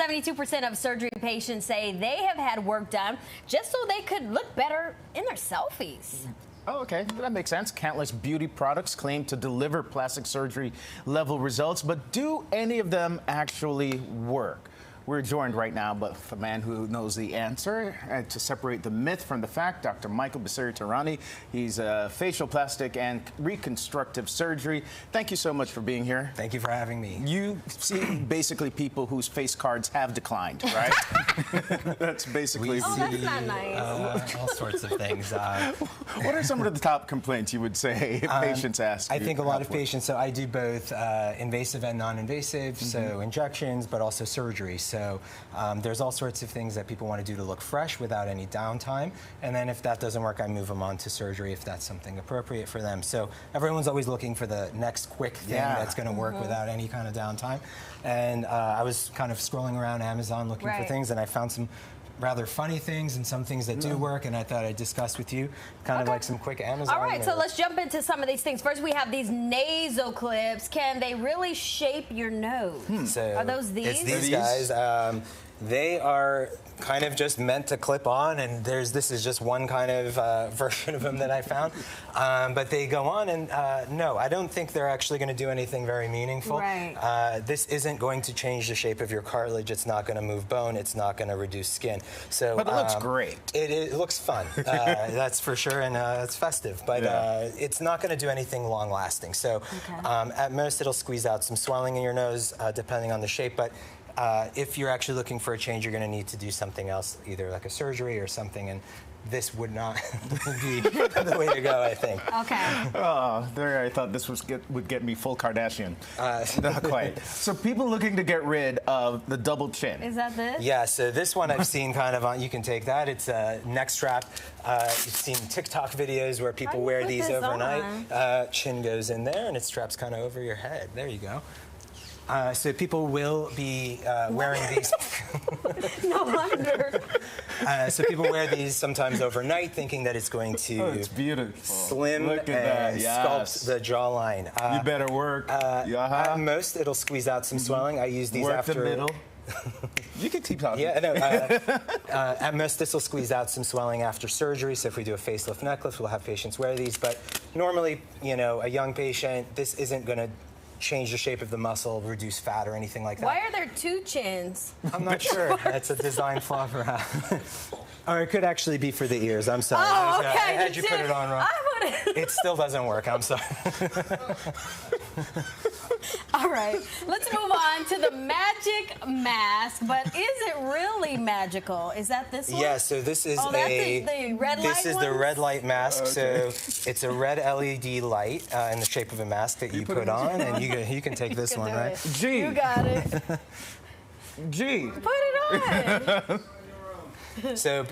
72% of surgery patients say they have had work done just so they could look better in their selfies. Oh, okay, that makes sense. Countless beauty products claim to deliver plastic surgery level results, but do any of them actually work? We're joined right now by a man who knows the answer. To separate the myth from the fact, Dr. Michael Basiri-Tehrani. He's facial plastic and reconstructive surgery. Thank you so much for being here. Thank you for having me. You see basically people whose face cards have declined, right? That's basically... Oh, that's not nice. All sorts of things. What are some of the top complaints you would say patients ask? I think a lot of patients, so I do both invasive and non-invasive, so injections, but also surgery. So there's all sorts of things that people want to do to look fresh without any downtime. And then if that doesn't work, I move them on to surgery if that's something appropriate for them. So everyone's always looking for the next quick thing that's going to work without any kind of downtime. And I was kind of scrolling around Amazon looking for things, and I found some rather funny things and some things that do work, and I thought I'd discuss with you kind of like some quick Amazon. All right, so let's jump into some of these things. First, we have these nasal clips. Can they really shape your nose? So are those these? It's these guys. They are kind of just meant to clip on, and this is just one kind of version of them that I found. But they go on, and no, I don't think they're actually going to do anything very meaningful. Right. This isn't going to change the shape of your cartilage. It's not going to move bone. It's not going to reduce skin. So, but it looks great. It looks fun, that's for sure, and it's festive. But it's not going to do anything long-lasting. So at most, it'll squeeze out some swelling in your nose, depending on the shape. But if you're actually looking for a change, you're going to need to do something else, either like a surgery or something, and this would not be the way to go, I think. Okay. Oh, there, I thought this would get me full Kardashian. Not quite. So people looking to get rid of the double chin. Is that this? Yeah, so this one I've seen kind of on, you can take that. It's a neck strap. You've seen TikTok videos where people wear these overnight. Chin goes in there, and it straps kind of over your head. There you go. So people will be wearing these. No wonder. So people wear these sometimes overnight, thinking that it's going to it's beautiful. Slim Look at and that. sculpt the jawline. You better work. At most, it'll squeeze out some swelling. I use these after the middle. You can keep talking. Yeah, no. At most, this will squeeze out some swelling after surgery. So if we do a facelift neck lift, we'll have patients wear these. But normally, you know, a young patient, this isn't going to change the shape of the muscle, reduce fat, or anything like that. Why are there two chins? I'm not sure. That's a design flaw, perhaps. Or it could actually be for the ears. I'm sorry. Oh, okay. I had you put it on wrong. I It still doesn't work. I'm sorry. All right, let's move on to the magic mask. But is it really magical? Is that this one? Yeah, so this is the red light This is the red light mask. Okay. So it's a red LED light in the shape of a mask that you put on, and you can take this one, right? G. You got it. G. Put it on. So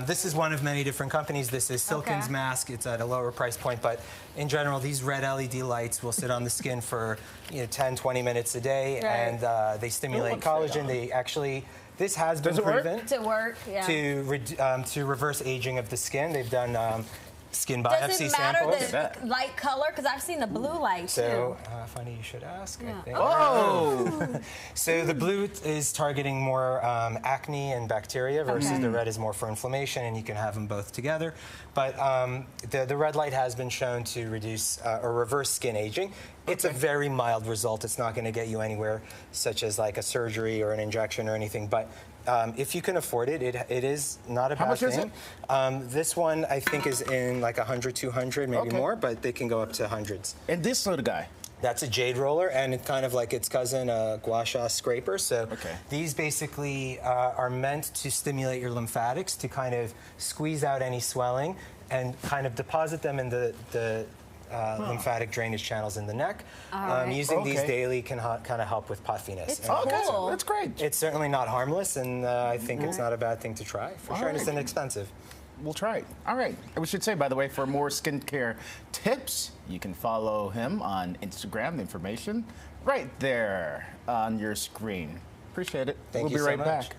this is one of many different companies. This is Silken's mask. It's at a lower price point, but in general, these red LED lights will sit on the skin for 10, 20 minutes a day, and they stimulate collagen. They actually, this has been proven to reverse aging of the skin. They've done skin biopsy samples. Does it matter the light color? Because I've seen the blue light too. Funny you should ask. I think. Oh! So the blue is targeting more acne and bacteria versus the red is more for inflammation, and you can have them both together. But the red light has been shown to reduce or reverse skin aging. It's a very mild result. It's not going to get you anywhere, such as like a surgery or an injection or anything. But if you can afford it, it is not a bad thing. How much is it? This one, I think, is in like 100, 200, maybe more, but they can go up to hundreds. And this little guy? That's a jade roller, and it's kind of like its cousin, a gua sha scraper. So these basically are meant to stimulate your lymphatics to kind of squeeze out any swelling and kind of deposit them in the lymphatic drainage channels in the neck. Using these daily can kind of help with puffiness. It's cool. That's great. It's certainly not harmless, and I think it's not a bad thing to try, for sure, and it's inexpensive. We'll try it. All right. We should say, by the way, for more skincare tips, you can follow him on Instagram. The information right there on your screen. Appreciate it. Thank you so much. We'll be right back.